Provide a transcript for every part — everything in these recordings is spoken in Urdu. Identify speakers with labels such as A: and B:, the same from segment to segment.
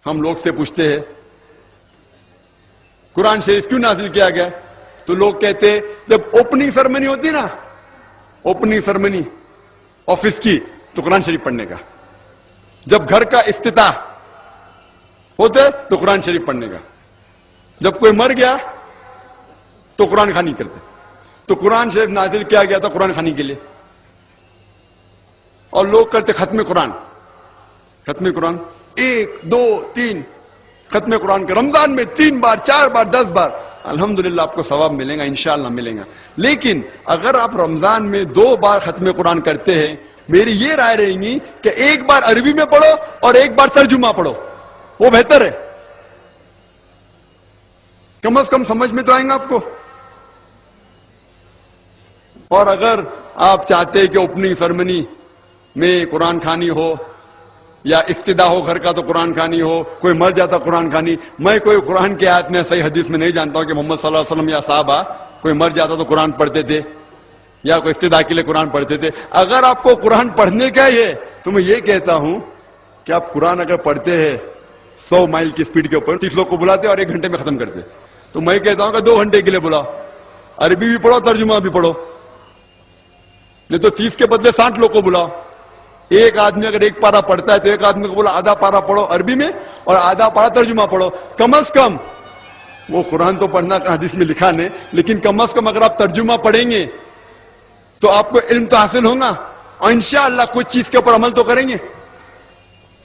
A: ہم لوگ سے پوچھتے ہیں قرآن شریف کیوں نازل کیا گیا, تو لوگ کہتے ہیں جب اوپننگ سرمنی ہوتی نا, اوپننگ سرمنی آفس کی, تو قرآن شریف پڑھنے کا. جب گھر کا افتتاح ہوتا ہے تو قرآن شریف پڑھنے کا. جب کوئی مر گیا تو قرآن خوانی کرتے. تو قرآن شریف نازل کیا گیا تھا قرآن خوانی کے لیے. اور لوگ کرتے ختم قرآن, ختم قرآن 1 2 3 ختم قرآن کے رمضان میں 3 بار 4 بار 10 بار. الحمدللہ آپ کو ثواب ملے گا, انشاءاللہ ملے گا. لیکن اگر آپ رمضان میں 2 بار ختم قرآن کرتے ہیں, میری یہ رائے رہے گی کہ 1 بار عربی میں پڑھو اور 1 بار ترجمہ پڑھو, وہ بہتر ہے. کم از کم سمجھ میں تو آئیں گا آپ کو. اور اگر آپ چاہتے ہیں کہ اوپننگ سرمنی میں قرآن خوانی ہو یا افتتاح ہو گھر کا تو قرآن خوانی ہو, کوئی مر جاتا قرآن خوانی. میں کوئی قرآن کی آیت میں صحیح حدیث میں نہیں جانتا ہوں کہ محمد صلی اللہ علیہ وسلم یا صحابہ کوئی مر جاتا تو قرآن پڑھتے تھے یا کوئی افتتاح کے لیے قرآن پڑھتے تھے. اگر آپ کو قرآن پڑھنے کا ہی ہے تو میں یہ کہتا ہوں کہ آپ قرآن اگر پڑھتے ہیں 100 مائل کی سپیڈ کے اوپر, 30 لوگ کو بلاتے اور 1 گھنٹے میں ختم کرتے, تو میں کہتا ہوں کہ 2 گھنٹے کے لیے بلاؤ, عربی بھی پڑھو ترجمہ بھی پڑھو. نہیں تو 30 کے بدلے 60 لوگ کو بلاؤ. ایک آدمی اگر 1 پارا پڑھتا ہے تو ایک آدمی کو بولا آدھا پارا پڑھو عربی میں اور آدھا پارا ترجمہ پڑھو. کم از کم وہ قرآن تو پڑھنا حدیث میں لکھا نہیں, لیکن کم از کم اگر آپ ترجمہ پڑھیں گے تو آپ کو علم تو حاصل ہوگا اور انشاءاللہ کچھ چیز کے اوپر عمل تو کریں گے.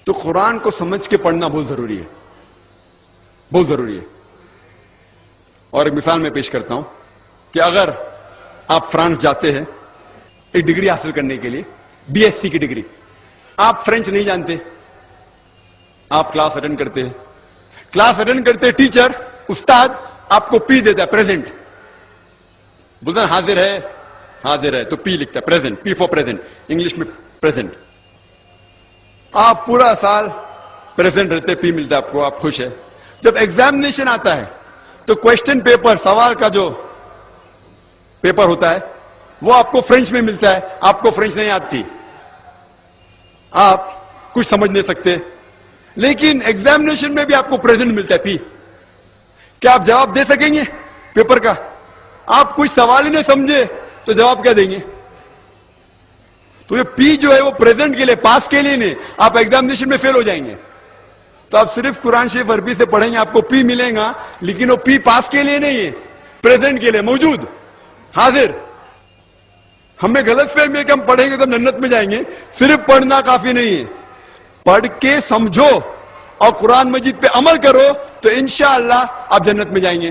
A: تو قرآن کو سمجھ کے پڑھنا بہت ضروری ہے, بہت ضروری ہے. اور ایک مثال میں پیش کرتا ہوں کہ اگر آپ فرانس جاتے ہیں ایک ڈگری حاصل کرنے کے لیے, BSc کی ڈگری, آپ فرینچ نہیں جانتے, آپ کلاس اٹینڈ کرتے ہیں, کلاس اٹینڈ کرتے ٹیچر استاد آپ کو پی دیتا ہے پریزنٹ, بولتا ہے حاضر ہے, حاضر ہے تو پی لکھتا ہے present, P four present, English میں پریزنٹ. آپ پورا سال پریزنٹ رہتے, پی ملتا ہے آپ کو, آپ خوش ہے. جب ایگزامینیشن آتا ہے تو کوشچن پیپر, سوال کا جو پیپر ہوتا ہے وہ آپ کو فرینچ میں ملتا ہے, آپ کو فرینچ نہیں آتی, آپ کچھ سمجھ نہیں سکتے, لیکن ایگزامینیشن میں بھی آپ کو پریزنٹ ملتا ہے پی. کیا آپ جواب دے سکیں گے پیپر کا؟ آپ کچھ سوال ہی نہیں سمجھے تو جواب کیا دیں گے؟ تو یہ پی جو ہے وہ پریزنٹ کے لیے, پاس کے لیے نہیں, آپ ایگزامینیشن میں فیل ہو جائیں گے. تو آپ صرف قرآن شریف عربی سے پڑھیں گے آپ کو پی ملے گا, لیکن وہ پی پاس کے لیے نہیں ہے, پریزنٹ کے لیے, موجود, حاضر. ہمیں غلط فہمی ہے کہ ہم پڑھیں گے تو ہم جنت میں جائیں گے. صرف پڑھنا کافی نہیں ہے, پڑھ کے سمجھو اور قرآن مجید پہ عمل کرو تو انشاءاللہ آپ جنت میں جائیں گے.